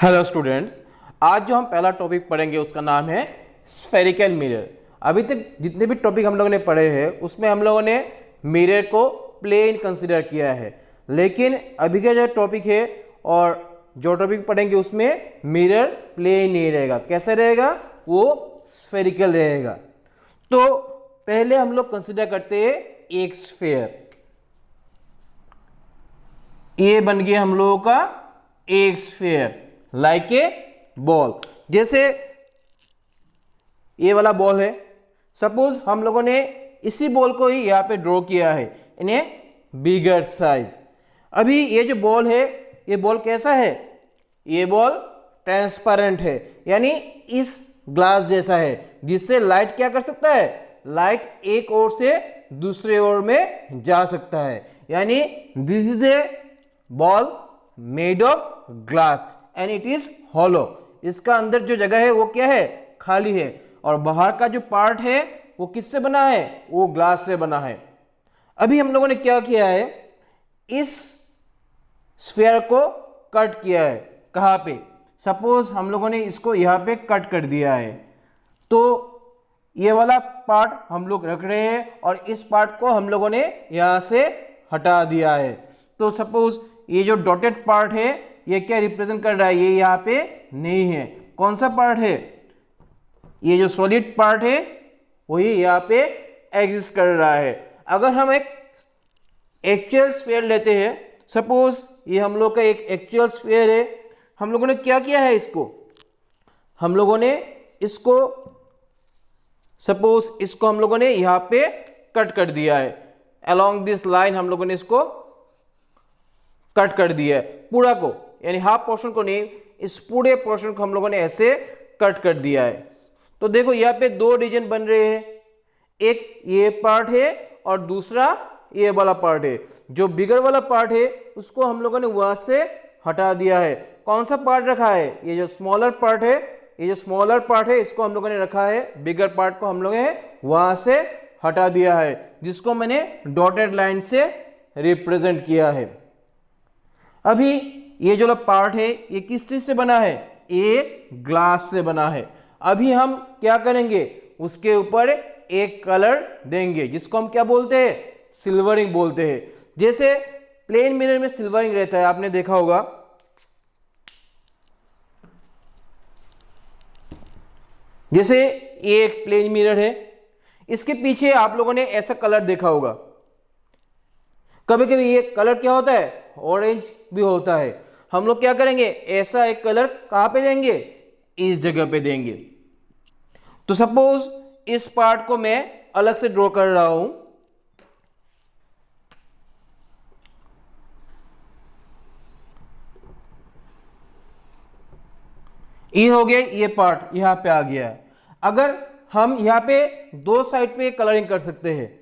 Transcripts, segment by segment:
Hello students, आज जो हम पहला टॉपिक पढ़ेंगे उसका नाम है स्फेरिकल मिरर। अभी तक जितने भी टॉपिक हम लोगों ने पढ़े हैं उसमें हम लोगों ने मिरर को प्लेन कंसीडर किया है, लेकिन अभी का जो टॉपिक है और जो टॉपिक पढ़ेंगे उसमें मिरर प्लेन नहीं रहेगा। कैसे रहेगा? वो स्फेरिकल रहेगा। तो पहले हम लोग कंसीडर करते हैं एक स्फेयर। ये बन गया हम लोगों का एक स्फेयर लाइक ए बॉल। जैसे ये वाला बॉल है, सपोज हम लोगों ने इसी बॉल को ही यहाँ पे ड्रॉ किया है इन ए बिगर साइज। अभी ये जो बॉल है, ये बॉल कैसा है? ये बॉल ट्रांसपेरेंट है, यानी इस ग्लास जैसा है, जिससे लाइट क्या कर सकता है? लाइट एक ओर से दूसरे ओर में जा सकता है। यानी this is a ball made of glass and it is hollow. इसका अंदर जो जगह है वो क्या है? खाली है। और बाहर का जो पार्ट है वो किससे बना है? वो ग्लास से बना है। अभी हम लोगों ने क्या किया है? इस स्फीयर को कट किया है। कहाँ पे? सपोज हम लोगों ने इसको यहाँ पे कट कर दिया है, तो ये वाला पार्ट हम लोग रख रहे हैं और इस पार्ट को हम लोगों ने यहाँ से हटा दिया है। तो सपोज ये जो डॉटेड पार्ट है ये क्या रिप्रेजेंट कर रहा है? ये यहाँ पे नहीं है। कौन सा पार्ट है? ये जो सॉलिड पार्ट है वही यहाँ पे एग्जिस्ट कर रहा है। अगर हम एक एक्चुअल स्फीयर लेते हैं, सपोज ये हम लोग का एक एक्चुअल स्फीयर है, हम लोगों ने क्या किया है? हम लोगों ने इसको सपोज इसको हम लोगों ने यहाँ पे कट कर दिया है। अलोंग दिस लाइन हम लोगों ने इसको कट कर दिया है पूरा को, यानी हाफ पोर्शन को नहीं, इस पूरे पोर्शन को हम लोगों ने ऐसे कट कर दिया है। तो देखो यहाँ पे दो रीजन बन रहे हैं, एक ये पार्ट है और दूसरा ये वाला पार्ट है। जो बिगर वाला पार्ट है उसको हम लोगों ने वहां से हटा दिया है। कौन सा पार्ट रखा है? ये जो स्मॉलर पार्ट है, ये जो स्मॉलर पार्ट है इसको हम लोगों ने रखा है, बिगर पार्ट को हम लोगों ने वहां से हटा दिया है, जिसको मैंने डॉटेड लाइन से रिप्रेजेंट किया है। अभी ये जो पार्ट है ये किस चीज से बना है? ये ग्लास से बना है। अभी हम क्या करेंगे? उसके ऊपर एक कलर देंगे जिसको हम क्या बोलते हैं? सिल्वरिंग बोलते हैं। जैसे प्लेन मिरर में सिल्वरिंग रहता है, आपने देखा होगा। जैसे ये एक प्लेन मिरर है, इसके पीछे आप लोगों ने ऐसा कलर देखा होगा। कभी कभी ये कलर क्या होता है? ऑरेंज भी होता है। हम लोग क्या करेंगे? ऐसा एक कलर कहां पे देंगे? इस जगह पे देंगे। तो सपोज इस पार्ट को मैं अलग से ड्रॉ कर रहा हूं। ये हो गया, ये पार्ट यहां पे आ गया है। अगर हम यहां पे दो साइड पे कलरिंग कर सकते हैं,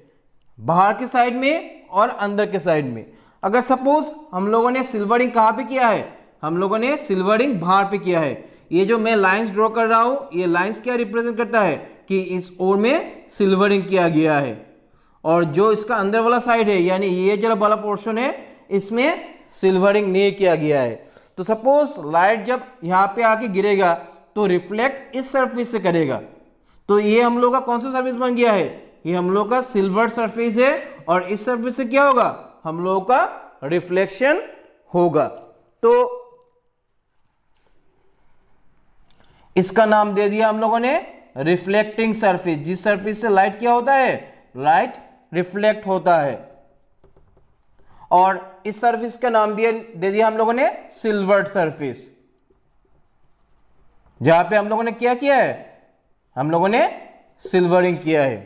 बाहर की साइड में और अंदर के साइड में। अगर सपोज हम लोगों ने सिल्वरिंग कहाँ पे किया है? हम लोगों ने सिल्वरिंग बाहर पे किया है। ये जो मैं लाइंस ड्रॉ कर रहा हूं, ये लाइंस क्या रिप्रेजेंट करता है? कि इस ओर में सिल्वरिंग किया गया है, और जो इसका अंदर वाला साइड है, यानी ये जो वाला पोर्शन है, इसमें सिल्वरिंग नहीं किया गया है। तो सपोज लाइट जब यहाँ पे आके गिरेगा तो रिफ्लेक्ट इस सरफेस से करेगा। तो ये हम लोग का कौन सा सरफेस बन गया है? ये हम लोग का सिल्वर सरफेस है, और इस सरफेस से क्या होगा? हम लोगों का रिफ्लेक्शन होगा। तो इसका नाम दे दिया हम लोगों ने रिफ्लेक्टिंग सरफेस। जिस सरफेस से लाइट क्या होता है? लाइट रिफ्लेक्ट होता है। और इस सरफेस का नाम दे दिया हम लोगों ने सिल्वर्ड सरफेस। जहां पे हम लोगों ने क्या किया है? हम लोगों ने सिल्वरिंग किया है।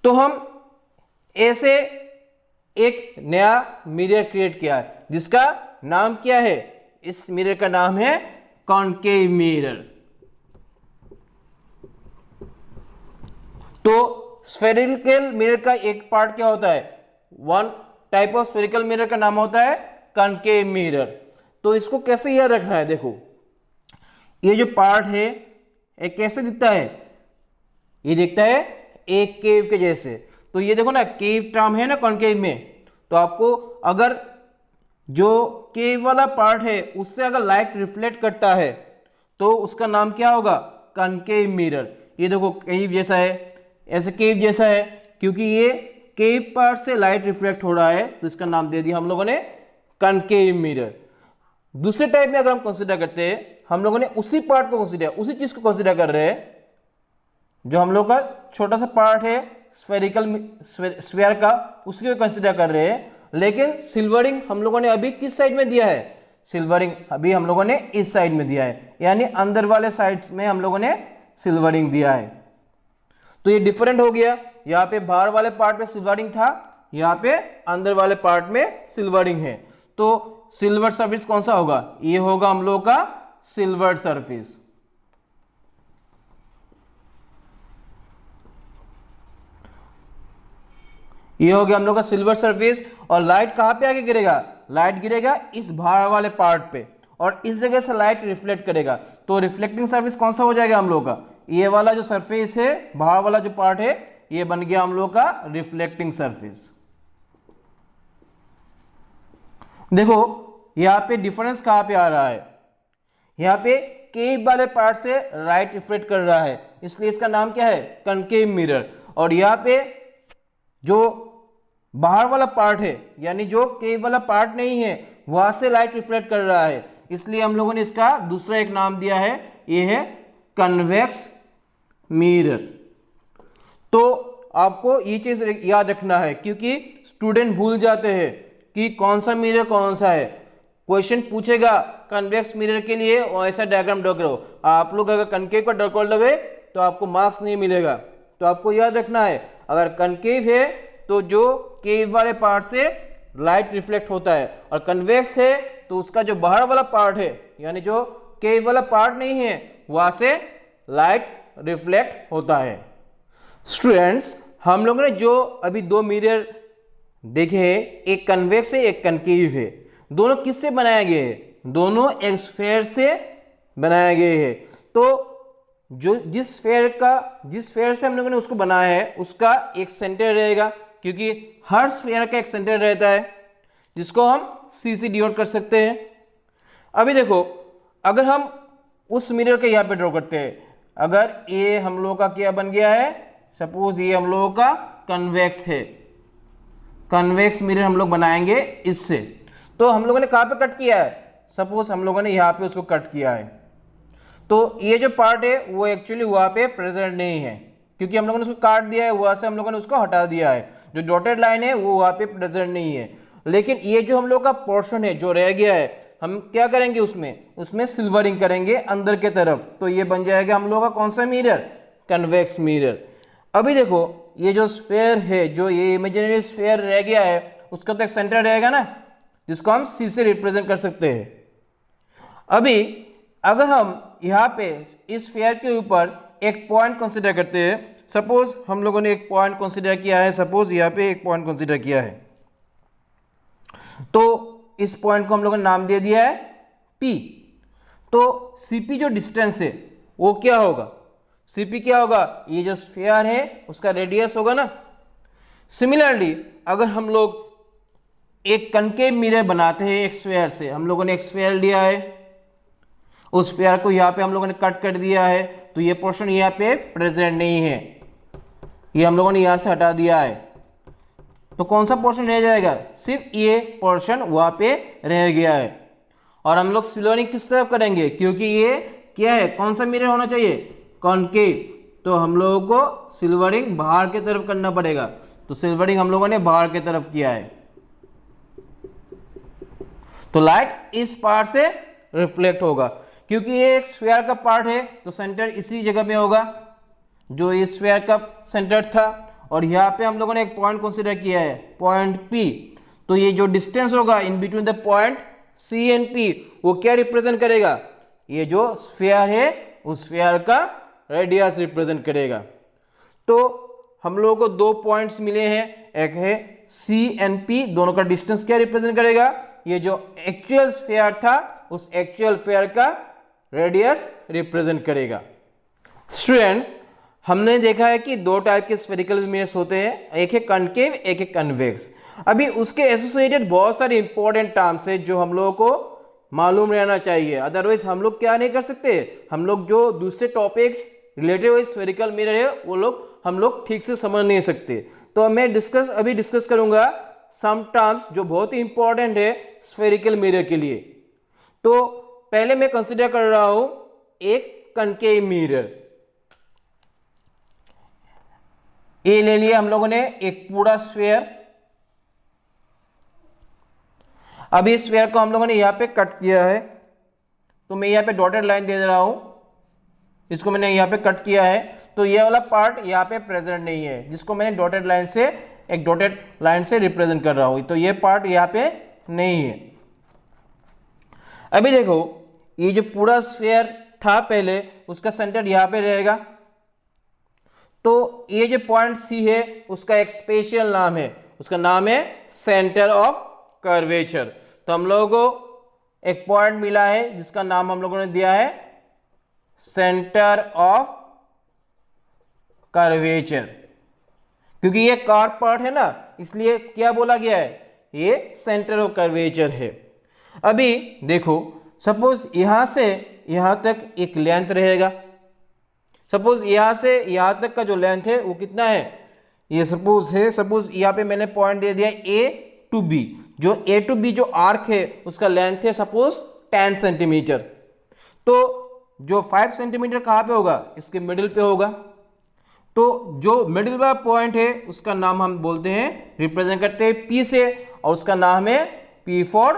तो हम ऐसे एक नया मिरर क्रिएट किया है, जिसका नाम क्या है? इस मिरर का नाम है कॉनकेव मिरर। तो स्फेरिकल मिरर का एक पार्ट क्या होता है? One type of spherical mirror का नाम होता है कॉनकेव मिरर। तो इसको कैसे याद रखना है? देखो, ये जो पार्ट है ये कैसे दिखता है? ये दिखता है एक केव के जैसे। तो ये देखो ना, केव टर्म है ना कॉनकेव में, तो आपको अगर जो केव वाला पार्ट है उससे अगर लाइट रिफ्लेक्ट करता है तो उसका नाम क्या होगा, कनकेव मिरर। ये देखो केव जैसा है, ऐसे केव जैसा है, क्योंकि ये केव पार्ट से लाइट रिफ्लेक्ट हो रहा है तो इसका नाम दे दिया हम लोगों ने कनकेव मिरर। दूसरे टाइप में अगर हम कंसिडर करते हैं, हम लोगों ने उसी पार्ट को कंसिडर, उसी चीज को कंसिडर कर रहे हैं, जो हम लोग का छोटा सा पार्ट है स्फेरिकल स्फीयर का, उसके भी कंसिडर कर रहे हैं, लेकिन सिल्वरिंग हम लोगों ने अभी किस साइड में दिया है, सिल्वरिंग अभी हम लोगों ने इस साइड में दिया है, यानी अंदर वाले साइड में हम लोगों ने सिल्वरिंग दिया है। तो ये डिफरेंट हो गया, यहाँ पे बाहर वाले पार्ट में सिल्वरिंग था, यहाँ पे अंदर वाले पार्ट में सिल्वरिंग है। तो सिल्वर सरफेस कौन सा होगा, ये होगा हम लोग का सिल्वर सरफेस। ये हो गया हम लोग का सिल्वर सरफेस। और लाइट कहां पे आके गिरेगा, लाइट गिरेगा इस बाहर वाले पार्ट पे, और इस जगह से लाइट रिफ्लेक्ट करेगा। तो रिफ्लेक्टिंग सरफेस कौन सा हो जाएगा हम लोग का, ये वाला जो सरफेस है, बाहर वाला जो पार्ट है, ये बन गया हम लोग का रिफ्लेक्टिंग सरफेस। देखो यहां पे डिफरेंस कहां पे आ रहा है, यहां पे केव वाले पार्ट से लाइट रिफ्लेक्ट कर रहा है, इसलिए इसका नाम क्या है, कनकेव मिरर। और यहाँ पे जो बाहर वाला पार्ट है, यानी जो केव वाला पार्ट नहीं है, वहां से लाइट रिफ्लेक्ट कर रहा है, इसलिए हम लोगों ने इसका दूसरा एक नाम दिया है, ये है कन्वेक्स मिरर। तो आपको ये चीज याद रखना है, क्योंकि स्टूडेंट भूल जाते हैं कि कौन सा मिरर कौन सा है। क्वेश्चन पूछेगा कन्वेक्स मिरर के लिए और ऐसा डायग्राम ड्रॉ करो, आप लोग अगर कनकेव का ड्रॉ कर लोगे तो आपको मार्क्स नहीं मिलेगा। तो आपको याद रखना है, अगर कनकेव है तो जो केव वाले पार्ट से लाइट रिफ्लेक्ट होता है, और कन्वेक्स है तो उसका जो बाहर वाला पार्ट है, यानी जो केव वाला पार्ट नहीं है, वहां से लाइट रिफ्लेक्ट होता है। स्टूडेंट्स, हम लोगों ने जो अभी दो मिरर देखे हैं, एक कन्वेक्स है एक कनकेव है, दोनों किससे बनाए गए हैं, दोनों एक स्फीयर से बनाए गए हैं। तो जो जिस स्फीयर से हम लोगों ने उसको बनाया है, उसका एक सेंटर रहेगा, क्योंकि हर स्फीयर का एक सेंटर रहता है, जिसको हम सी से डिनोट कर सकते हैं। अभी देखो, अगर हम उस मिरर के यहाँ पे ड्रॉ करते हैं, अगर ये हम लोग का क्या बन गया है, सपोज ये हम लोगों का कन्वेक्स है, कन्वेक्स मिरर हम लोग बनाएंगे इससे। तो हम लोगों ने कहाँ पे कट किया है, सपोज हम लोगों ने यहाँ पे उसको कट किया है, तो ये जो पार्ट है वो एक्चुअली वहाँ पे प्रेजेंट नहीं है, क्योंकि हम लोगों ने उसको काट दिया है, वहाँ से हम लोगों ने उसको हटा दिया है। जो डॉटेड लाइन है वो वहाँ पे प्रेजेंट नहीं है, लेकिन ये जो हम लोग का पोर्शन है जो रह गया है, हम क्या करेंगे, उसमें सिल्वरिंग करेंगे अंदर के तरफ, तो ये बन जाएगा हम लोग का कौन सा मिरर, कन्वेक्स मिरर। अभी देखो ये जो स्फीयर है, जो ये इमेजिनरी स्फीयर रह गया है, उसका तो एक सेंटर रहेगा ना, जिसको हम सी से रिप्रेजेंट कर सकते हैं। अभी अगर हम यहाँ पे इस स्फीयर के ऊपर एक पॉइंट कंसीडर करते हैं, सपोज हम लोगों ने एक पॉइंट कंसीडर किया है, सपोज यहाँ पे एक पॉइंट कंसीडर किया है, तो इस पॉइंट को हम लोगों ने नाम दे दिया है P। तो CP जो डिस्टेंस है वो क्या होगा, CP क्या होगा, ये जो स्फीयर है उसका रेडियस होगा ना। सिमिलरली अगर हम लोग एक कनकेव मिरर बनाते हैं एक स्फीयर से, हम लोगों ने एक स्फीयर लिया है, उस स्फीयर को यहाँ पे हम लोगों ने कट कर दिया है, तो ये पोर्शन यहाँ पे प्रेजेंट नहीं है, ये हम लोगों ने यहाँ से हटा दिया है, तो कौन सा पोर्शन रह जाएगा, सिर्फ ये पोर्शन वहाँ पे रह गया है। और हम लोग सिल्वरिंग किस तरफ करेंगे, क्योंकि ये क्या है, कौन सा मिरर होना चाहिए, कॉनकेव, तो हम लोगों को सिल्वरिंग बाहर की तरफ करना पड़ेगा, तो सिल्वरिंग हम लोगों ने बाहर की तरफ किया है, तो लाइट इस पार्ट से रिफ्लेक्ट होगा। क्योंकि ये एक स्फीयर का पार्ट है तो सेंटर इसी जगह में होगा जो इस स्फीयर का सेंटर था, और यहाँ पे हम लोगों ने एक पॉइंट कंसीडर किया है, पॉइंट P। तो ये जो डिस्टेंस होगा in between the point C and P, वो क्या रिप्रेजेंट करेगा, ये जो स्फीयर है उस स्फीयर का रेडियस रिप्रेजेंट करेगा। तो हम लोगों को दो पॉइंट्स मिले हैं, एक है C एंड P, दोनों का डिस्टेंस क्या रिप्रेजेंट करेगा, ये जो एक्चुअल स्फीयर था उस एक्चुअल स्फीयर का रेडियस रिप्रेजेंट करेगा। स्टूडेंट्स, हमने देखा है कि दो टाइप के स्फेरिकल मिरर्स होते हैं, एक है कनकेव एक है कन्वेक्स। अभी उसके एसोसिएटेड बहुत सारे इंपॉर्टेंट टर्म्स है जो हम लोगों को मालूम रहना चाहिए, अदरवाइज हम लोग क्या नहीं कर सकते, हम लोग जो दूसरे topics related with spherical mirror है वो हम लोग ठीक से समझ नहीं सकते। तो मैं अभी डिस्कस करूंगा सम टर्म्स जो बहुत ही इंपॉर्टेंट है स्फेरिकल मिरर के लिए। तो पहले मैं कंसीडर कर रहा हूं एक कनकेव मिरर। ये ले लिया हम लोगों ने एक पूरा स्फीयर। अभी इस स्फीयर को हम लोगों ने यहां पे कट किया है, तो मैं यहां पे डॉटेड लाइन दे रहा हूं, इसको मैंने यहां पे कट किया है। तो ये वाला पार्ट यहां पे प्रेजेंट नहीं है, जिसको मैंने डॉटेड लाइन से रिप्रेजेंट कर रहा हूं, तो ये पार्ट यहां पे नहीं है। अभी देखो ये जो पूरा स्फीयर था पहले, उसका सेंटर यहां पे रहेगा। तो ये जो पॉइंट सी है उसका एक स्पेशल नाम है, उसका नाम है सेंटर ऑफ कर्वेचर। तो हम लोगों को एक पॉइंट मिला है जिसका नाम हम लोगों ने दिया है सेंटर ऑफ कर्वेचर। क्योंकि ये कार्व पार्ट है ना, इसलिए क्या बोला गया है, ये सेंटर ऑफ कर्वेचर है। अभी देखो सपोज यहां से यहां तक एक लेंथ रहेगा। सपोज यहां से यहां तक का जो लेंथ है वो कितना है, ये सपोज यहां पे मैंने पॉइंट दे दिया ए टू बी। जो ए टू बी जो आर्क है उसका लेंथ है सपोज 10 सेंटीमीटर। तो जो 5 सेंटीमीटर कहां पे होगा, इसके मिडिल पे होगा। तो जो मिडिल वाला पॉइंट है उसका नाम हम बोलते हैं, रिप्रेजेंट करते हैं पी से, और उसका नाम है पी फॉर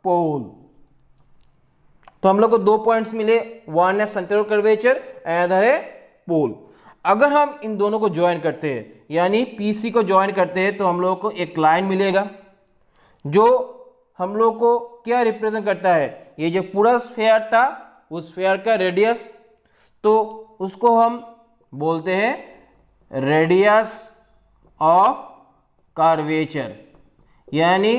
पोल। तो हम लोग को 2 पॉइंट्स मिले, वन है सेंटर ऑफ कर्वेचर, अदर है पोल। अगर हम इन दोनों को ज्वाइन करते हैं, यानी पीसी को ज्वाइन करते हैं, तो हम लोग को एक लाइन मिलेगा जो हम लोग को क्या रिप्रेजेंट करता है, ये जो पूरा स्फीयर था उस स्फीयर का रेडियस, तो उसको हम बोलते हैं रेडियस ऑफ कर्वेचर। यानी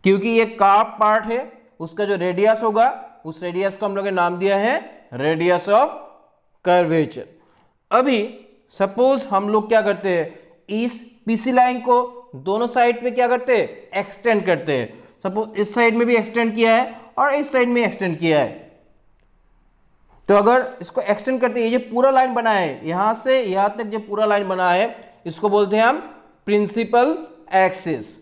क्योंकि ये कार्व पार्ट है, उसका जो रेडियस होगा उस रेडियस को हम लोग ने नाम दिया है रेडियस ऑफ कर्वेचर। अभी सपोज हम लोग क्या करते हैं, इस पीसी लाइन को दोनों साइड पे क्या करते हैं, एक्सटेंड करते हैं। सपोज इस साइड में भी एक्सटेंड किया है और इस साइड में एक्सटेंड किया है। तो अगर इसको एक्सटेंड करते हैं, ये जो पूरा लाइन बना है यहां से यहां तक जो पूरा लाइन बना है, इसको बोलते हैं हम प्रिंसिपल एक्सिस।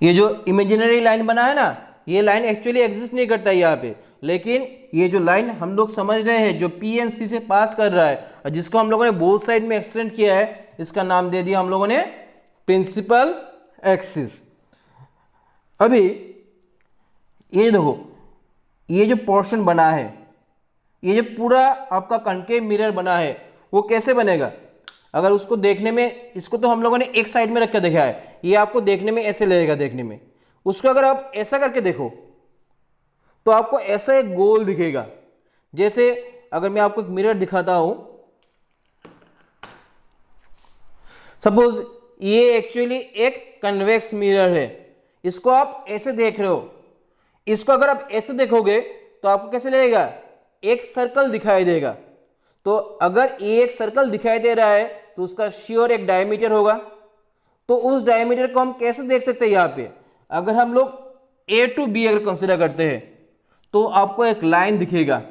ये जो इमेजिनरी लाइन बना है ना, ये लाइन एक्चुअली एग्जिस्ट नहीं करता है यहाँ पे, लेकिन ये जो लाइन हम लोग समझ रहे हैं जो पी एंड सी से पास कर रहा है और जिसको हम लोगों ने बोथ साइड में एक्सटेंड किया है, इसका नाम दे दिया हम लोगों ने प्रिंसिपल एक्सिस। अभी ये देखो, ये जो पोर्शन बना है, ये जो पूरा आपका कनकेव मिरर बना है, वो कैसे बनेगा। अगर उसको देखने में, इसको तो हम लोगों ने एक साइड में रख के देखा है, ये आपको देखने में ऐसे लगेगा देखने में। उसको अगर आप ऐसा करके देखो तो आपको ऐसा एक गोल दिखेगा। जैसे अगर मैं आपको एक मिरर दिखाता हूं, सपोज ये एक्चुअली एक कन्वेक्स मिरर है, इसको आप ऐसे देख रहे हो। इसको अगर आप ऐसे देखोगे तो आपको कैसे लगेगा, एक सर्कल दिखाई देगा। तो अगर ये एक सर्कल दिखाई दे रहा है तो उसका श्योर एक डायमीटर होगा। तो उस डायमीटर को हम कैसे देख सकते हैं, यहाँ पे अगर हम लोग ए टू बी अगर कंसिडर करते हैं तो आपको एक लाइन दिखेगा,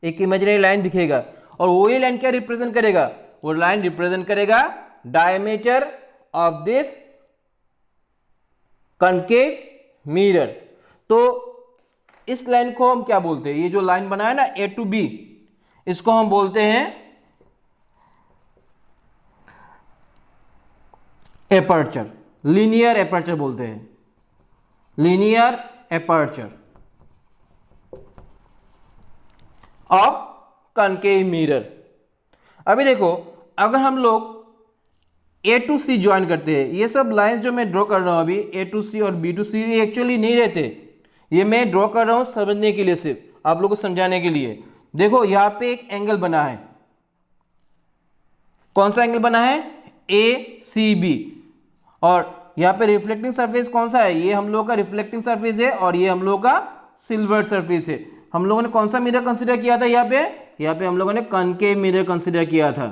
एक इमेजिनरी लाइन दिखेगा, और वही लाइन क्या रिप्रेजेंट करेगा, वो लाइन रिप्रेजेंट करेगा diameter of this concave mirror. तो इस लाइन को हम क्या बोलते हैं, ये जो लाइन बना है ना ए टू बी, इसको हम बोलते हैं एपर्चर, लीनियर एपर्चर बोलते हैं, linear aperture of concave mirror. अभी देखो अगर हम लोग ए टू सी ज्वाइन करते हैं, ये सब लाइंस जो मैं ड्रॉ कर रहा हूं अभी, ए टू सी और बी टू सी, ये एक्चुअली नहीं रहते, ये मैं ड्रॉ कर रहा हूं समझने के लिए, सिर्फ आप लोगों को समझाने के लिए। देखो यहां पे एक एंगल बना है, कौन सा एंगल बना है, ए सी बी, और यहाँ पे रिफ्लेक्टिंग सरफेस कौन सा है, ये हम लोगों का रिफ्लेक्टिंग सरफेस है और ये हम लोगों का सिल्वर सरफेस है। हम लोगों ने कौन सा मिरर कंसीडर किया था यहाँ पे, यहाँ पे हम लोगों ने कॉनकेव मिरर कंसीडर किया था।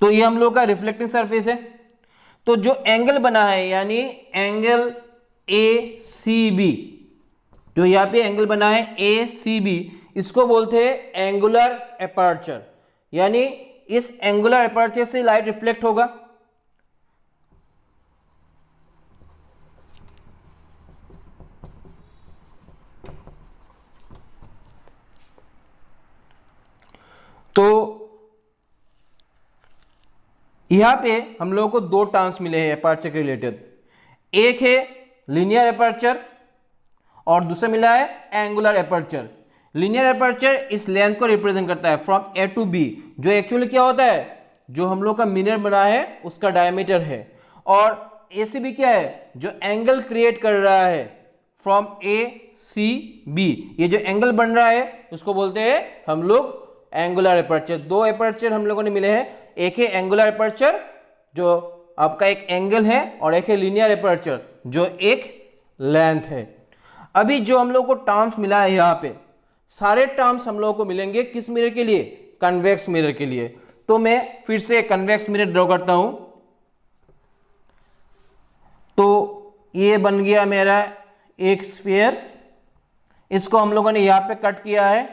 तो ये हम लोग का रिफ्लेक्टिंग सरफेस है। तो जो एंगल बना है यानी एंगल ACB, जो यहाँ पे एंगल बना है ACB, इसको बोलते हैं एंगुलर एपर्चर, यानी इस एंगुलर एपर्चर से लाइट रिफ्लेक्ट होगा। तो यहां पे हम लोगों को दो टर्म्स मिले हैं एपर्चर के रिलेटेड, एक है लीनियर एपर्चर और दूसरा मिला है एंगुलर एपर्चर। लीनियर एपर्चर इस लेंथ को रिप्रेजेंट करता है फ्रॉम A to B, जो एक्चुअली क्या होता है, जो हम लोग का मिरर बना है उसका डायमीटर है, और ACB क्या है, जो एंगल क्रिएट कर रहा है फ्रॉम ACB, ये जो एंगल बन रहा है उसको बोलते हैं हम लोग एंगुलर एपर्चर। दो एपर्चर हम लोगों ने मिले हैं, एक है एंगुलर एपर्चर जो आपका एक एंगल है, और एक है लीनियर एपर्चर जो एक लेंथ है। अभी जो हम लोग को टर्म्स मिला है यहाँ पे, सारे टर्म्स हम लोगों को मिलेंगे किस मिरर के लिए, कन्वेक्स मिरर के लिए। तो मैं फिर से कन्वेक्स मिरर ड्रॉ करता हूं। तो ये बन गया मेरा एक स्फीयर, इसको हम लोगों ने यहाँ पे कट किया है।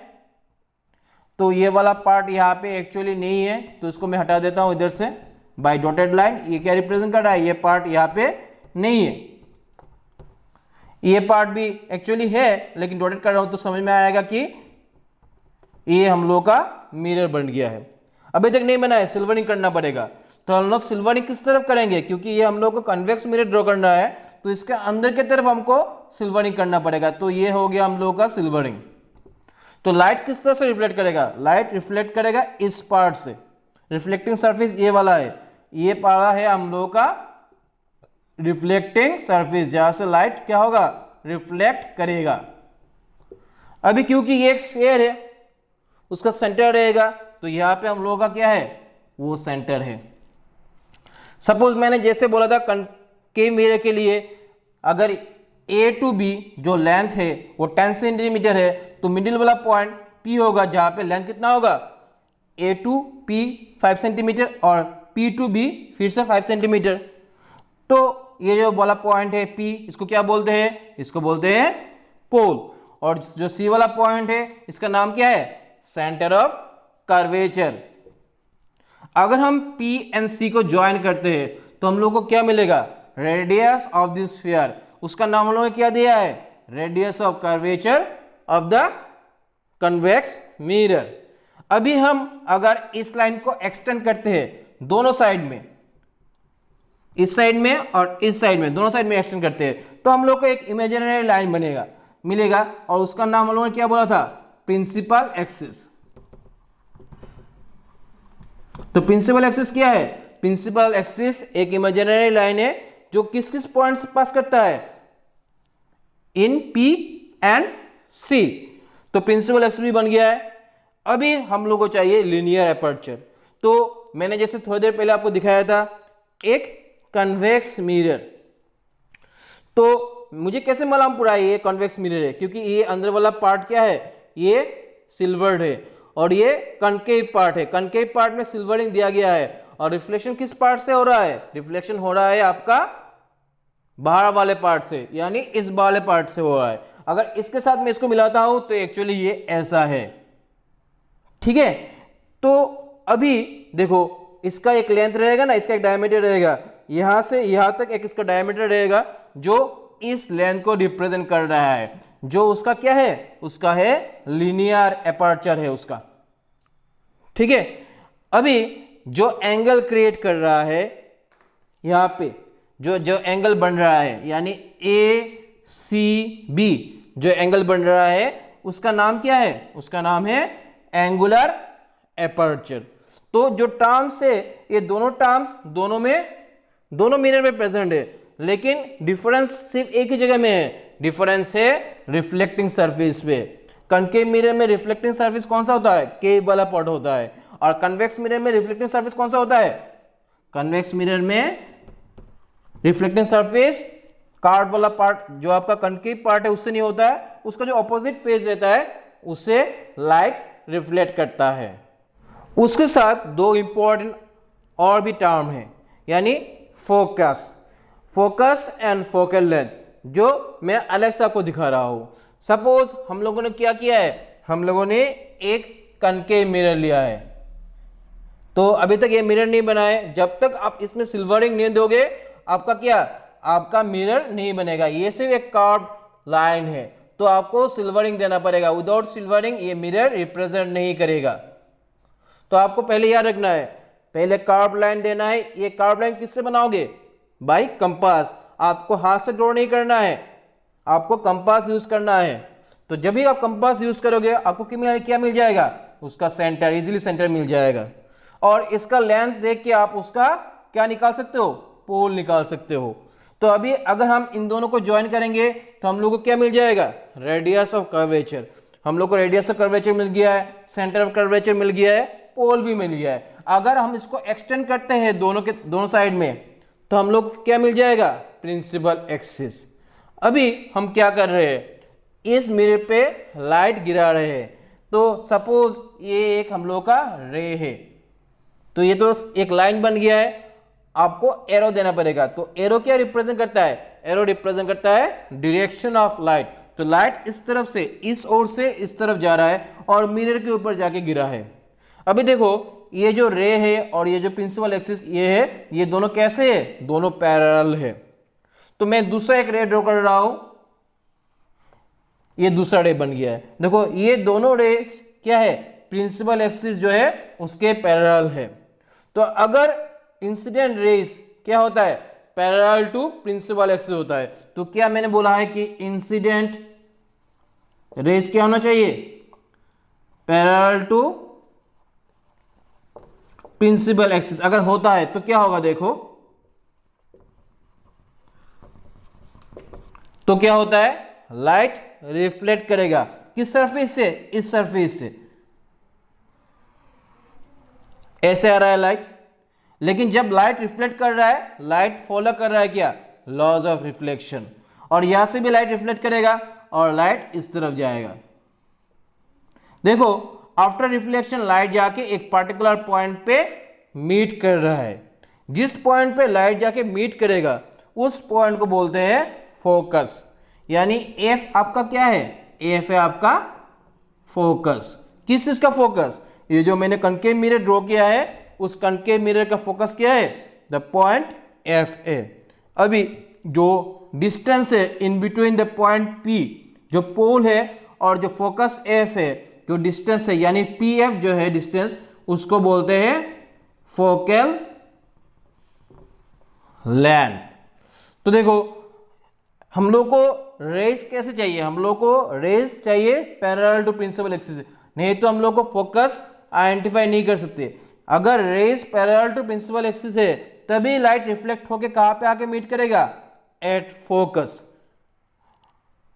तो ये वाला पार्ट यहाँ पे एक्चुअली नहीं है, तो इसको मैं हटा देता हूं इधर से बाय डॉटेड लाइन। ये क्या रिप्रेजेंट कर रहा है, ये पार्ट यहाँ पे नहीं है, ये पार्ट भी एक्चुअली है लेकिन डॉटेड कर रहा हूं तो समझ में आएगा कि ये हम लोग का मिरर बन गया है। अभी तक नहीं बना है, सिल्वरिंग करना पड़ेगा। तो हम लोग सिल्वरिंग किस तरफ करेंगे, क्योंकि ये हम लोग को कन्वेक्स मिरर ड्रॉ करना है तो इसके अंदर की तरफ हमको सिल्वरिंग करना पड़ेगा। तो ये हो गया हम लोग का सिल्वरिंग। तो लाइट किस तरह से रिफ्लेक्ट करेगा, लाइट रिफ्लेक्ट करेगा इस पार्ट से, रिफ्लेक्टिंग सरफेस ये वाला है, ये पारा है हम लोग का रिफ्लेक्टिंग सरफेस, जहां से लाइट क्या होगा, रिफ्लेक्ट करेगा। अभी क्योंकि ये एक स्फीयर है उसका सेंटर रहेगा, तो यहां पे हम लोगों का क्या है, वो सेंटर है। सपोज मैंने जैसे बोला था कनकेव मिरर के लिए अगर A to B जो लेंथ है वो 10 सेंटीमीटर है, तो मिडिल वाला पॉइंट P होगा जहां पे लेंथ कितना होगा, A to P 5 सेंटीमीटर और P to B फिर से 5 सेंटीमीटर। तो ये जो वाला पॉइंट है P, इसको क्या बोलते हैं, इसको बोलते हैं पोल। और जो C वाला पॉइंट है इसका नाम क्या है, सेंटर ऑफ कर्वेचर। अगर हम P एंड C को ज्वाइन करते हैं तो हम लोग को क्या मिलेगा, रेडियस ऑफ दिस स्फीयर, उसका नाम हम लोगों ने क्या दिया है, radius of curvature of the convex mirror. अभी हम अगर इस लाइन को एक्सटेंड करते हैं दोनों साइड में, इस साइड में और इस साइड में, दोनों साइड में एक्सटेंड करते हैं, तो हम लोग को एक इमेजिनरी लाइन मिलेगा और उसका नाम हम लोगों ने क्या बोला था, प्रिंसिपल एक्सिस। तो प्रिंसिपल एक्सिस क्या है, प्रिंसिपल एक्सिस एक इमेजिनरी लाइन है जो किस किस पॉइंट से पास करता है, इन P एंड C। तो प्रिंसिपल एक्सिस भी बन गया है। अभी हम लोग को चाहिए लीनियर एपर्चर। तो मैंने जैसे थोड़ी देर पहले आपको दिखाया था एक कन्वेक्स मिरर, तो मुझे कैसे मालूम पड़ा ये कन्वेक्स मिरर है, क्योंकि ये अंदर वाला पार्ट क्या है, ये सिल्वर्ड है और ये कनकेव पार्ट है। कनकेव पार्ट में सिल्वरिंग दिया गया है और रिफ्लेक्शन किस पार्ट से हो रहा है, रिफ्लेक्शन हो रहा है आपका बाहर वाले पार्ट से, यानी इस वाले पार्ट से हो रहा है। अगर इसके साथ मैं इसको मिलाता हूं तो एक्चुअली ये ऐसा है, ठीक है। तो अभी देखो इसका एक लेंथ रहेगा ना, इसका एक डायमीटर रहेगा, यहां से यहां तक एक इसका डायमीटर रहेगा जो इस लेंथ को रिप्रेजेंट कर रहा है, जो उसका क्या है, उसका है लीनियर एपर्चर है उसका, ठीक है। अभी जो एंगल क्रिएट कर रहा है यहां पे, जो एंगल बन रहा है यानी ACB जो एंगल बन रहा है उसका नाम क्या है, उसका नाम है एंगुलर एपर्चर। तो जो टर्म्स है ये दोनों टर्म्स दोनों मिरर में प्रेजेंट है, लेकिन डिफरेंस सिर्फ एक ही जगह में है, डिफरेंस है रिफ्लेक्टिंग सरफेस पे। कनकेव मिरर में रिफ्लेक्टिंग सरफेस कौन सा होता है, केव वाला पार्ट होता है, और कन्वेक्स मिरर में रिफ्लेक्टिंग सरफेस कौन सा होता है, कन्वेक्स मिरर में रिफ्लेक्टिंग सरफेस कार्ड वाला पार्ट जो आपका कनकेव पार्ट है उससे नहीं होता है, उसका जो ऑपोजिट फेज रहता है उससे लाइट रिफ्लेक्ट करता है। उसके साथ दो इंपॉर्टेंट और भी टर्म है, यानी फोकस एंड फोकल लेंथ, जो मैं अलग से आपको दिखा रहा हूं। सपोज हम लोगों ने क्या किया है, हम लोगों ने एक कनकेव मिरर लिया है, तो अभी तक ये मिरर नहीं बना है। जब तक आप इसमें सिल्वरिंग नहीं दोगे आपका क्या, आपका मिरर नहीं बनेगा। ये सिर्फ एक कर्व लाइन है, तो आपको सिल्वरिंग देना पड़ेगा। विदाउट सिल्वरिंग ये मिरर रिप्रेजेंट नहीं करेगा। तो आपको पहले याद रखना है, पहले कर्व लाइन देना है। ये कर्व लाइन किससे बनाओगे, बाई कंपास। आपको हाथ से ड्रॉ नहीं करना है, आपको कंपास यूज करना है। तो जब भी आप कंपास यूज करोगे आपको क्या मिल जाएगा, उसका सेंटर, इजीली सेंटर मिल जाएगा। और इसका लेंथ देख के आप उसका क्या निकाल सकते हो, पोल निकाल सकते हो। तो अभी अगर हम इन दोनों को ज्वाइन करेंगे तो हम लोग को क्या मिल जाएगा, रेडियस ऑफ कर्वेचर। हम लोग को रेडियस ऑफ कर्वेचर मिल गया है, सेंटर ऑफ कर्वेचर मिल गया है, पोल भी मिल गया है। अगर हम इसको एक्सटेंड करते हैं दोनों साइड में, तो हम लोग को क्या मिल जाएगा, प्रिंसिपल एक्सिस। अभी हम क्या कर रहे हैं, इस मिरर पे लाइट गिरा रहे हैं। तो सपोज ये एक हम लोग का रे है, तो ये तो एक लाइन बन गया है, आपको एरो देना पड़ेगा। तो एरो क्या रिप्रेजेंट करता है, एरो रिप्रेजेंट करता है डायरेक्शन ऑफ लाइट। तो लाइट इस तरफ से, इस ओर से इस तरफ जा रहा है और मिरर के ऊपर जाके गिरा है। अभी देखो ये जो रे है और ये जो प्रिंसिपल एक्सिस ये है, ये दोनों कैसे है, दोनों पैरेलल है। तो मैं दूसरा एक रे ड्रॉ कर रहा हूं, ये दूसरा रे बन गया है। देखो ये दोनों रेस क्या है, प्रिंसिपल एक्सिस जो है उसके पैरेलल है। तो अगर इंसिडेंट रेस क्या होता है, पैरेलल टू प्रिंसिपल एक्सिस होता है। तो क्या मैंने बोला है कि इंसिडेंट रेस क्या होना चाहिए, पैरेलल टू प्रिंसिपल एक्सिस। अगर होता है तो क्या होगा, देखो तो क्या होता है, लाइट रिफ्लेक्ट करेगा किस सरफेस से, इस सरफेस से। ऐसे आ रहा है लाइट, लेकिन जब लाइट रिफ्लेक्ट कर रहा है, लाइट फॉलो कर रहा है क्या, लॉज ऑफ रिफ्लेक्शन। और यहां से भी लाइट रिफ्लेक्ट करेगा और लाइट इस तरफ जाएगा। देखो आफ्टर रिफ्लेक्शन लाइट जाके एक पर्टिकुलर पॉइंट पे मीट कर रहा है। जिस पॉइंट पे लाइट जाके मीट करेगा उस पॉइंट को बोलते हैं फोकस। यानी एफ आपका क्या है, एफ है आपका फोकस। किस चीज का फोकस, ये जो मैंने कनकेव मिरर ड्रॉ किया है उस कनकेव मिरर का फोकस क्या है, द पॉइंट एफ ए। अभी जो डिस्टेंस है in between the point P, जो पोल है, और जो फोकस एफ है, जो डिस्टेंस है यानी पी एफ जो है डिस्टेंस, उसको बोलते हैं फोकल लेंथ। तो देखो हम लोग को रेस कैसे चाहिए, हम लोग को रेस चाहिए पैरेलल टू प्रिंसिपल एक्सिस, नहीं तो हम लोग को फोकस आइडेंटिफाई नहीं कर सकते। अगर rays parallel to principal axis है तभी लाइट रिफ्लेक्ट होके कहां पे आके मीट करेगा, एट फोकस।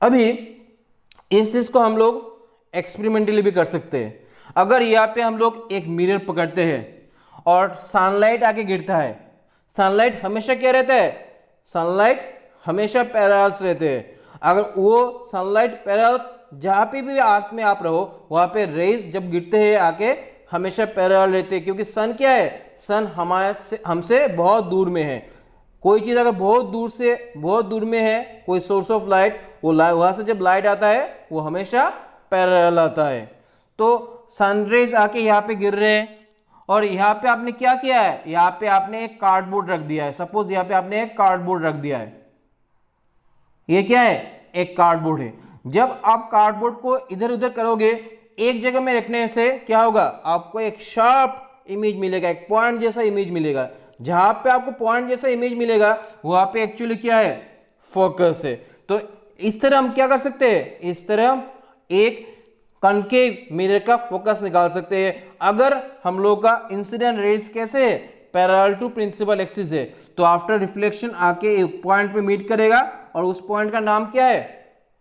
अभी इस चीज को हम लोग एक्सपेरिमेंटली भी कर सकते हैं। अगर यहाँ पे हम लोग एक मिरर पकड़ते हैं और सनलाइट आके गिरता है, सनलाइट हमेशा क्या रहता है, सनलाइट हमेशा पैरेलल्स रहते हैं। अगर वो सनलाइट पैरेलल्स जहाँ पे भी आर्थ में आप रहो वहाँ पे रेज जब गिरते हैं आके हमेशा पैरेलल रहते हैं, क्योंकि सन क्या है, सन हमसे बहुत दूर में है। कोई चीज़ अगर बहुत दूर में है, कोई सोर्स ऑफ लाइट, वो वहाँ से जब लाइट आता है वो हमेशा पैरेलल आता है। तो सनरेज आके यहाँ पे गिर रहे हैं और यहाँ पे आपने क्या किया है, यहाँ पे आपने एक कार्डबोर्ड रख दिया है। सपोज यहाँ पे आपने एक कार्डबोर्ड रख दिया है, ये क्या है, एक कार्डबोर्ड है। जब आप कार्डबोर्ड को इधर उधर करोगे, एक जगह में रखने से क्या होगा, आपको एक शार्प इमेज मिलेगा, एक पॉइंट जैसा इमेज मिलेगा। जहां पे आपको पॉइंट जैसा इमेज मिलेगा वहां पे एक्चुअली क्या है, फोकस है। तो इस तरह हम क्या कर सकते हैं, इस तरह हम एक कनकेव मिरर का फोकस निकाल सकते हैं। अगर हम लोग का इंसिडेंट रेज कैसे है, पैरेलल टू प्रिंसिपल एक्सिस है, तो आफ्टर रिफ्लेक्शन आके एक पॉइंट पे मीट करेगा और उस पॉइंट का नाम क्या है,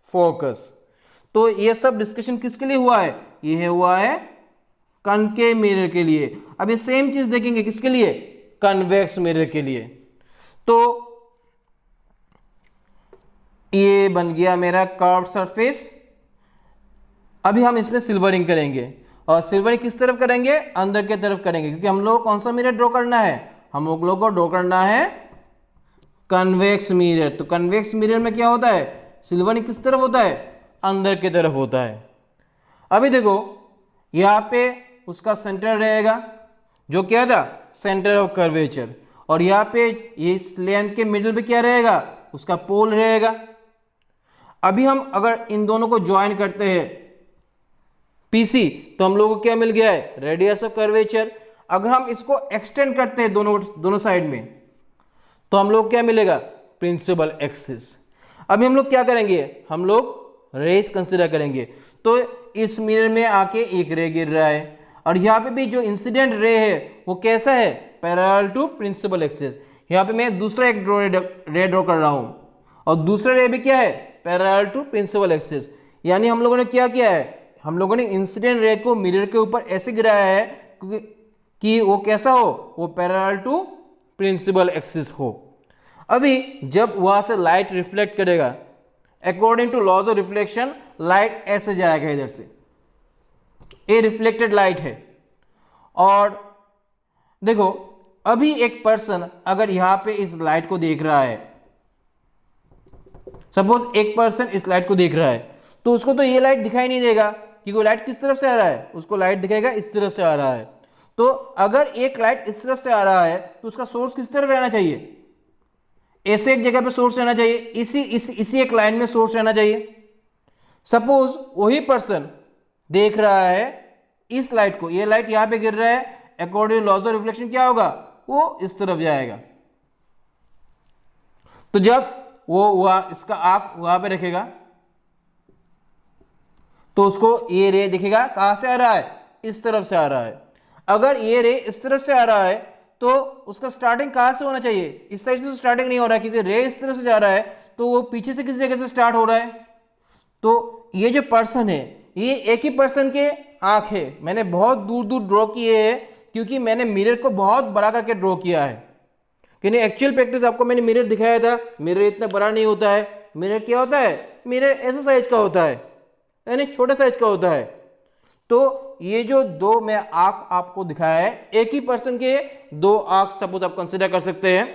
फोकस। तो ये सब डिस्कशन किसके लिए हुआ है, ये हुआ है कनकेव मिरर के लिए। अब ये सेम चीज देखेंगे किसके लिए, कन्वेक्स मिरर के लिए। तो ये बन गया मेरा कर्व सरफेस अभी हम इसमें सिल्वरिंग करेंगे, और सिल्वरिंग किस तरफ करेंगे, अंदर की तरफ करेंगे, क्योंकि हम लोग को कौन सा मिरर ड्रॉ करना है, हम लोग को ड्रॉ करना है कन्वेक्स मिरर। तो कन्वेक्स मिरर में क्या होता है, सिल्वरिंग किस तरफ होता है, अंदर की तरफ होता है। अभी देखो यहाँ पे उसका सेंटर रहेगा, जो क्या था, सेंटर ऑफ कर्वेचर, और यहाँ पे इस लेंथ के मिडिल पे क्या रहेगा, उसका पोल रहेगा। अभी हम अगर इन दोनों को ज्वाइन करते हैं पीसी, तो हम लोगों को क्या मिल गया है, रेडियस ऑफ कर्वेचर। अगर हम इसको एक्सटेंड करते हैं दोनों साइड में, तो हम लोग क्या मिलेगा, प्रिंसिपल एक्सिस। अभी हम लोग क्या करेंगे, हम लोग रेस कंसिडर करेंगे। तो इस मिरर में आके एक रे गिर रहा है, और यहाँ पे भी जो इंसिडेंट रे है वो कैसा है, पैरेलल टू प्रिंसिपल एक्सिस। यहाँ पे मैं दूसरा एक रे ड्रॉ कर रहा हूँ, और दूसरा रे भी क्या है, पैरेलल टू प्रिंसिपल एक्सिस। यानी हम लोगों ने क्या किया है, हम लोगों ने इंसिडेंट रे को मिरर के ऊपर ऐसे गिराया है कि वो कैसा हो, वो पैरेलल टू प्रिंसिपल एक्सिस हो। अभी जब वहां से लाइट रिफ्लेक्ट करेगा, according to laws of reflection light ऐसे जाएगा इधर से, ये रिफ्लेक्टेड लाइट है। और देखो अभी एक पर्सन अगर यहां पे इस लाइट को देख रहा है, सपोज एक पर्सन इस लाइट को देख रहा है, तो उसको तो ये लाइट दिखाई नहीं देगा, क्योंकि लाइट किस तरफ से आ रहा है, उसको लाइट दिखेगा इस तरफ से आ रहा है। तो अगर एक लाइट इस तरफ से आ रहा है, तो उसका सोर्स किस तरफ रहना चाहिए, ऐसे एक जगह पे सोर्स रहना चाहिए, इसी एक लाइन में सोर्स रहना चाहिए। सपोज वही पर्सन देख रहा है इस लाइट को, ये लाइट यहां पे गिर रहा है, according to laws of reflection क्या होगा, वो इस तरफ जाएगा। तो जब वो इसका आंख वहां पे रखेगा, तो उसको ये रे दिखेगा, कहां से आ रहा है, इस तरफ से आ रहा है। अगर ये रे इस तरफ से आ रहा है, तो उसका स्टार्टिंग कहां से होना चाहिए, इस साइड से तो स्टार्टिंग नहीं हो रहा है, क्योंकि रे इस तरफ से जा रहा है, तो वो पीछे से किस जगह से स्टार्ट हो रहा है। तो ये जो पर्सन है, ये एक ही पर्सन के आंख है। मैंने बहुत दूर दूर ड्रॉ किए हैं, क्योंकि मैंने मिरर को बहुत बड़ा करके ड्रॉ किया है। क्योंकि एक्चुअल प्रैक्टिस आपको मैंने मिरर दिखाया था, मिरर इतना बड़ा नहीं होता है। मिरर क्या होता है, मिरर ऐसे साइज का होता है, यानी छोटे साइज का होता है। तो ये जो दो मैं आंख आपको दिखाया है, एक ही पर्सन के दो आंख सपोज आप कंसिडर कर सकते हैं।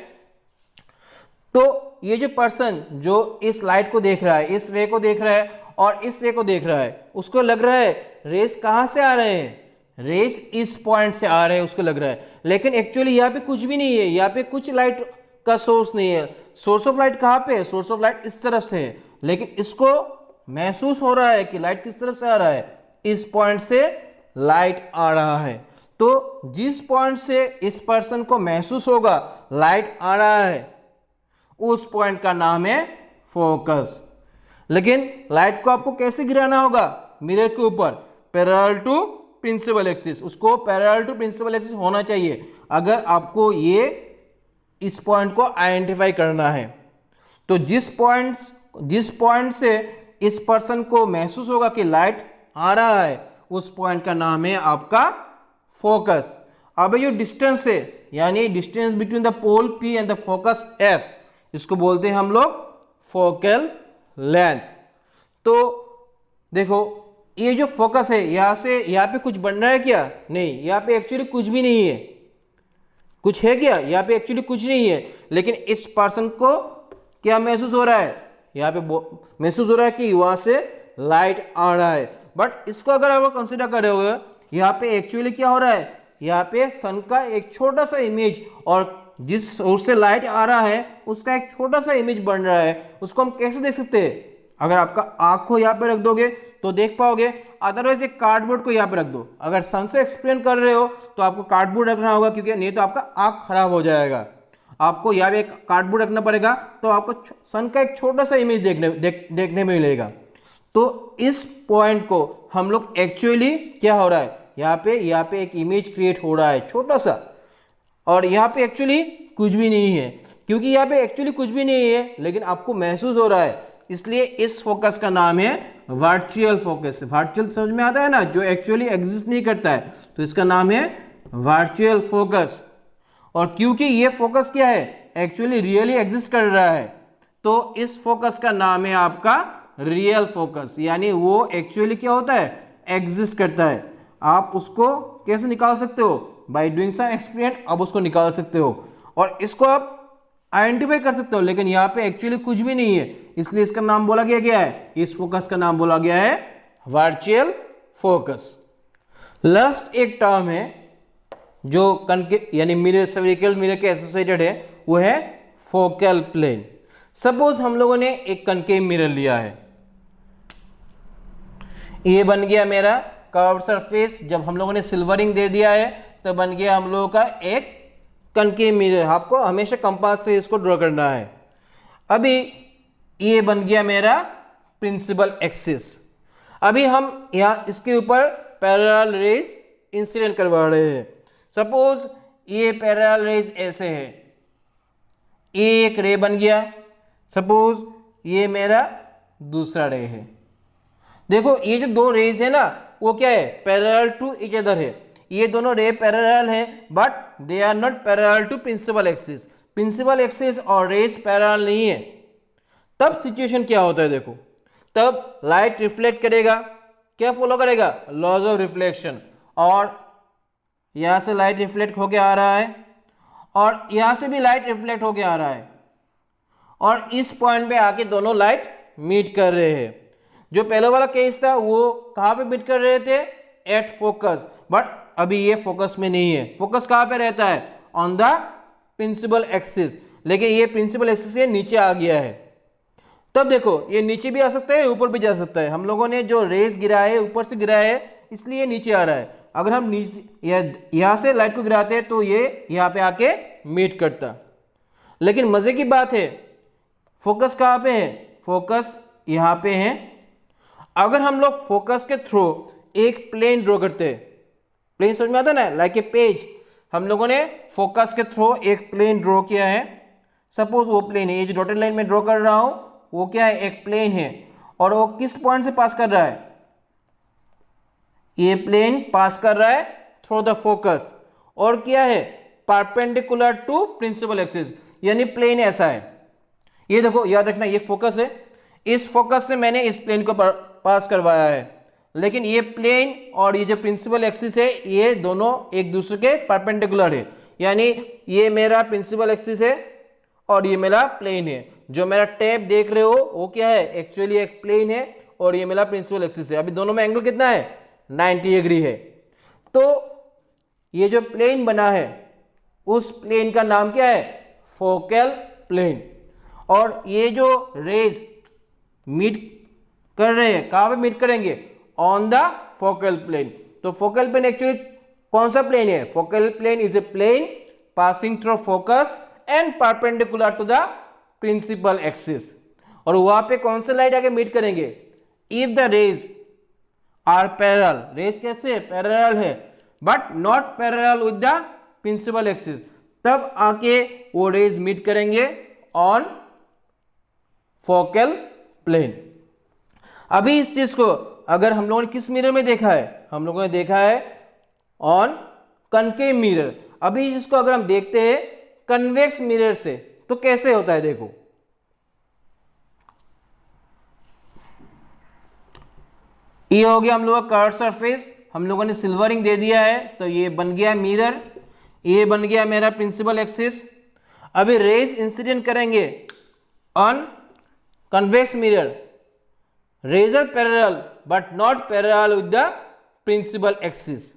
तो ये जो पर्सन जो इस लाइट को देख रहा है, इस रे को देख रहा है और इस रे को देख रहा है, उसको लग रहा है रेस कहां से आ रहे हैं, रेस इस पॉइंट से आ रहे हैं, उसको लग रहा है। लेकिन एक्चुअली यहाँ पे कुछ भी नहीं है, यहाँ पे कुछ लाइट का सोर्स नहीं है। सोर्स ऑफ लाइट कहाँ पे है, सोर्स ऑफ लाइट इस तरफ से है, लेकिन इसको महसूस हो रहा है कि लाइट किस तरफ से आ रहा है, इस पॉइंट से लाइट आ रहा है। तो जिस पॉइंट से इस पर्सन को महसूस होगा लाइट आ रहा है, उस पॉइंट का नाम है फोकस। लेकिन लाइट को आपको कैसे गिराना होगा, मिरर के ऊपर, पैरेलल टू प्रिंसिपल एक्सिस। उसको पैरेलल टू प्रिंसिपल एक्सिस होना चाहिए अगर आपको ये इस पॉइंट को आइडेंटिफाई करना है। तो जिस पॉइंट से इस पर्सन को महसूस होगा कि लाइट आ रहा है, उस पॉइंट का नाम है आपका फोकस। अब ये डिस्टेंस है, यानी distance between the pole P and the focus F, इसको बोलते हैं हम लोग फोकल लेंथ। तो देखो ये जो फोकस है, यहां से यहां पे कुछ बन रहा है क्या, नहीं, यहां पे एक्चुअली कुछ भी नहीं है। कुछ है क्या, यहां पे एक्चुअली कुछ नहीं है। लेकिन इस पर्सन को क्या महसूस हो रहा है, यहाँ पे महसूस हो रहा है कि वहां से लाइट आ रहा है। बट इसको अगर आप कंसिडर करोगे, यहाँ पे एक्चुअली क्या हो रहा है, यहाँ पे सन का एक छोटा सा इमेज, और जिस सोर्स से लाइट आ रहा है उसका एक छोटा सा इमेज बन रहा है। उसको हम कैसे देख सकते हैं, अगर आपका आंख को यहाँ पे रख दोगे तो देख पाओगे, अदरवाइज एक कार्डबोर्ड को यहाँ पे रख दो। अगर सन से एक्सप्लेन कर रहे हो तो आपको कार्डबोर्ड रखना होगा, क्योंकि नहीं तो आपका आंख खराब हो जाएगा। आपको यहाँ पे एक कार्डबोर्ड रखना पड़ेगा, तो आपको सन का एक छोटा सा इमेज देखने में मिलेगा। तो इस पॉइंट को हम लोग एक्चुअली क्या हो रहा है, यहाँ पे एक इमेज क्रिएट हो रहा है छोटा सा, और यहाँ पे एक्चुअली कुछ भी नहीं है। क्योंकि यहाँ पे एक्चुअली कुछ भी नहीं है, लेकिन आपको महसूस हो रहा है, इसलिए इस फोकस का नाम है वर्चुअल फोकस। वर्चुअल समझ में आता है ना, जो एक्चुअली एग्जिस्ट नहीं करता है, तो इसका नाम है वर्चुअल फोकस। और क्योंकि ये फोकस क्या है, एक्चुअली रियली एग्जिस्ट कर रहा है, तो इस फोकस का नाम है आपका रियल फोकस, यानी वो एक्चुअली क्या होता है, एग्जिस्ट करता है। आप उसको कैसे निकाल सकते हो, बाय डूइंग सम एक्सपेरिमेंट आप उसको निकाल सकते हो और इसको आप आइडेंटिफाई कर सकते हो, लेकिन यहाँ पे एक्चुअली कुछ भी नहीं है, इसलिए इसका नाम बोला गया है, इस फोकस का नाम बोला गया है वर्चुअल फोकस। लास्ट एक टर्म है जो कनके यानी मिरर, स्फेरिकल मिरर के एसोसिएटेड है, वो है फोकल प्लेन। सपोज हम लोगों ने एक कनकेव मिरर लिया है, ये बन गया मेरा कर्व सरफेस। जब हम लोगों ने सिल्वरिंग दे दिया है तो बन गया हम लोगों का एक कनकेव मिरर। आपको हमेशा कंपास से इसको ड्रॉ करना है। अभी ये बन गया मेरा प्रिंसिपल एक्सिस। अभी हम यहाँ इसके ऊपर पैरेलल रेज इंसिडेंट करवा रहे हैं। सपोज ये पैरेलल रेज ऐसे है, एक रे बन गया, सपोज ये मेरा दूसरा रे है। देखो ये जो दो रेज है ना, वो क्या है, पैरेलल टू ईच अदर है। ये दोनों रे पैरेलल है but they are not parallel to principal axis. Principal axis और रेज पैरेलल नहीं है। तब सिचुएशन क्या होता है, देखो तब लाइट रिफ्लेक्ट करेगा, क्या फॉलो करेगा, लॉज ऑफ रिफ्लेक्शन। और यहां से लाइट रिफ्लेक्ट होके आ रहा है और यहां से भी लाइट रिफ्लेक्ट होके आ रहा है और इस पॉइंट पे आके दोनों लाइट मीट कर रहे हैं। जो पहले वाला केस था वो कहाँ पे मीट कर रहे थे, एट फोकस, बट अभी ये फोकस में नहीं है। फोकस कहाँ पे रहता है, ऑन द प्रिंसिपल एक्सिस, लेकिन ये प्रिंसिपल एक्सिस से नीचे आ गया है। तब देखो ये नीचे भी आ सकता है, ऊपर भी जा सकता है। हम लोगों ने जो रेज गिरा है ऊपर से गिरा है, इसलिए ये नीचे आ रहा है। अगर हम नीचे यहाँ से लाइट को गिराते हैं तो ये यहाँ पे आके मीट करता। लेकिन मजे की बात है, फोकस कहाँ पे है, फोकस यहाँ पे है। अगर हम लोग फोकस के थ्रू एक प्लेन ड्रॉ करते हैं, प्लेन समझ में आता है ना, लाइक ए पेज, हम लोगों ने फोकस के थ्रू एक प्लेन ड्रॉ किया है। सपोज वो प्लेन है, ये जो डॉटेड लाइन में ड्रॉ कर रहा हूं वो क्या है, एक प्लेन है और वो किस पॉइंट से पास कर रहा है, ये प्लेन पास कर रहा है थ्रू द फोकस और क्या है, परपेंडिकुलर टू प्रिंसिपल एक्सिस, यानी प्लेन ऐसा है। ये देखो याद रखना, ये फोकस है, इस फोकस से मैंने इस प्लेन को पास करवाया है, लेकिन ये प्लेन और ये जो प्रिंसिपल एक्सिस है ये दोनों एक दूसरे के परपेंडिकुलर है, यानी ये मेरा प्रिंसिपल एक्सिस है और ये मेरा प्लेन है। जो मेरा टैप देख रहे हो वो क्या है, एक्चुअली एक प्लेन है और ये मेरा प्रिंसिपल एक्सिस है। अभी दोनों में एंगल कितना है, 90 डिग्री है। तो ये जो प्लेन बना है उस प्लेन का नाम क्या है, फोकल प्लेन। और ये जो रेज मीट कर रहे हैं, कहाँ पे मीट करेंगे, ऑन द फोकल प्लेन। तो फोकल प्लेन एक्चुअली कौन सा प्लेन है, focal plane is a plane passing through focus and perpendicular to the principal axis. और वहां पे कौन से लाइट आके मीट करेंगे, if the rays are parallel, rays कैसे पैरेलल है but not parallel with the principal axis, तब आके वो रेज मीट करेंगे ऑन फोकल प्लेन। अभी इस चीज को अगर हम लोगों ने किस मिरर में देखा है, हम लोगों ने देखा है ऑन कनकेव मिरर। अभी इसको अगर हम देखते हैं कन्वेक्स मिरर से तो कैसे होता है, देखो ये हो गया हम लोगों का कर्व सरफेस, हम लोगों ने सिल्वरिंग दे दिया है तो ये बन गया मिरर, ये बन गया मेरा प्रिंसिपल एक्सिस। अभी रेज इंसिडेंट करेंगे on convex mirror, rays are parallel but not parallel with the principal axis.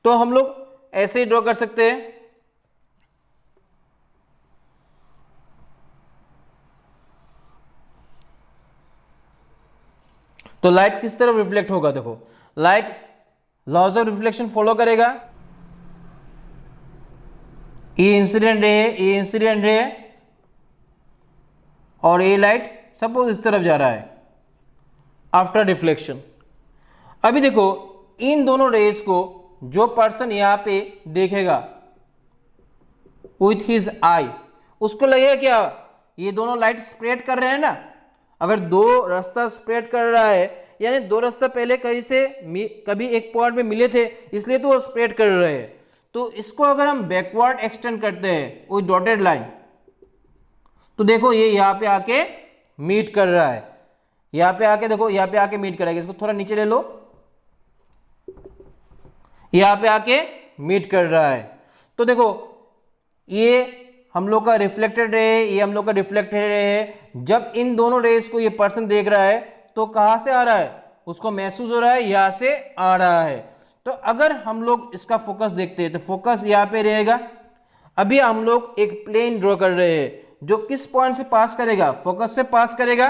तो हम लोग ऐसे ही ड्रॉ कर सकते हैं। तो लाइट किस तरफ रिफ्लेक्ट होगा, देखो light laws of reflection follow करेगा। ये इंसिडेंट रे है, ये इंसिडेंट रे है और ये लाइट सपोज इस तरफ जा रहा है आफ्टर रिफ्लेक्शन। अभी देखो इन दोनों रेस को जो पर्सन यहां पे देखेगा विथ हिज आई, उसको लगेगा क्या ये दोनों लाइट स्प्रेड कर रहे हैं ना। अगर दो रास्ता स्प्रेड कर रहा है यानी दो रास्ता पहले कहीं से कभी एक पॉइंट में मिले थे, इसलिए तो वो स्प्रेड कर रहे हैं। तो इसको अगर हम बैकवर्ड एक्सटेंड करते हैं विथ डॉटेड लाइन, तो देखो ये यहाँ पे आके मीट कर रहा है, यहाँ पे आके देखो, यहाँ पे आके मीट करेगा, इसको थोड़ा नीचे ले लो, यहाँ पे आके मीट कर रहा है। तो देखो ये हम लोग का रिफ्लेक्टेड रे है, ये हम लोग का रिफ्लेक्टेड रे है। जब इन दोनों रेस को ये पर्सन देख रहा है तो कहाँ से आ रहा है, उसको महसूस हो रहा है यहाँ से आ रहा है। तो अगर हम लोग इसका फोकस देखते हैं तो फोकस यहाँ पे रहेगा। अभी हम लोग एक प्लेन ड्रॉ कर रहे हैं जो किस पॉइंट से पास करेगा, फोकस से पास करेगा।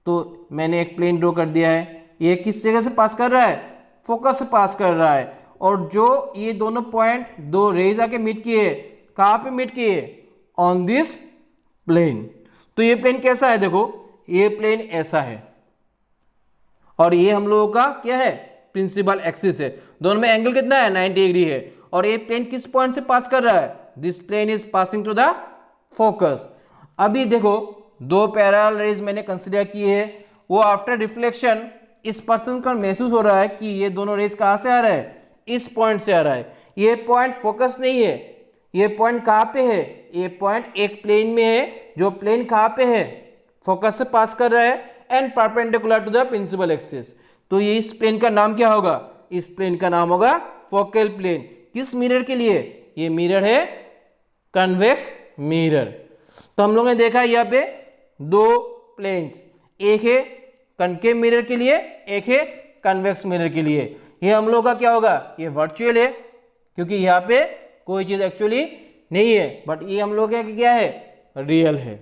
तो मैंने एक प्लेन ड्रॉ कर दिया है, ये किस जगह से पास कर रहा है, फोकस से पास कर रहा है। और जो ये दोनों पॉइंट दो रेज आके मीट किए, कहाँ पे मीट किए, ऑन दिस प्लेन। तो ये प्लेन कैसा है, देखो ये प्लेन ऐसा है और ये हम लोगों का क्या है, प्रिंसिपल एक्सिस है। दोनों में एंगल कितना है, 90 डिग्री है। और ये प्लेन किस पॉइंट से पास कर रहा है, this plane is passing to the focus. अभी देखो दो पैरेलल रेज मैंने कंसीडर किए है, वो आफ्टर रिफ्लेक्शन इस पर्सन को महसूस हो रहा है कि ये दोनों रेज कहाँ से आ रहा है, इस पॉइंट से आ रहा है। ये पॉइंट फोकस नहीं है, ये पॉइंट कहाँ पे है, ये पॉइंट एक प्लेन में है, जो प्लेन कहाँ पे है, फोकस से पास कर रहा है and perpendicular to the principal axis. तो ये इस प्लेन का नाम क्या होगा, इस प्लेन का नाम होगा फोकल प्लेन। किस मिरर के लिए, ये मिरर है कन्वेक्स मिरर। तो हम लोगों ने देखा यहाँ पे दो प्लेन्स, एक है कनकेव मिरर के लिए, एक है कन्वेक्स मिरर के लिए। ये हम लोग का क्या होगा, ये वर्चुअल है क्योंकि यहाँ पे कोई चीज़ एक्चुअली नहीं है, बट ये हम लोग का क्या है, रियल है।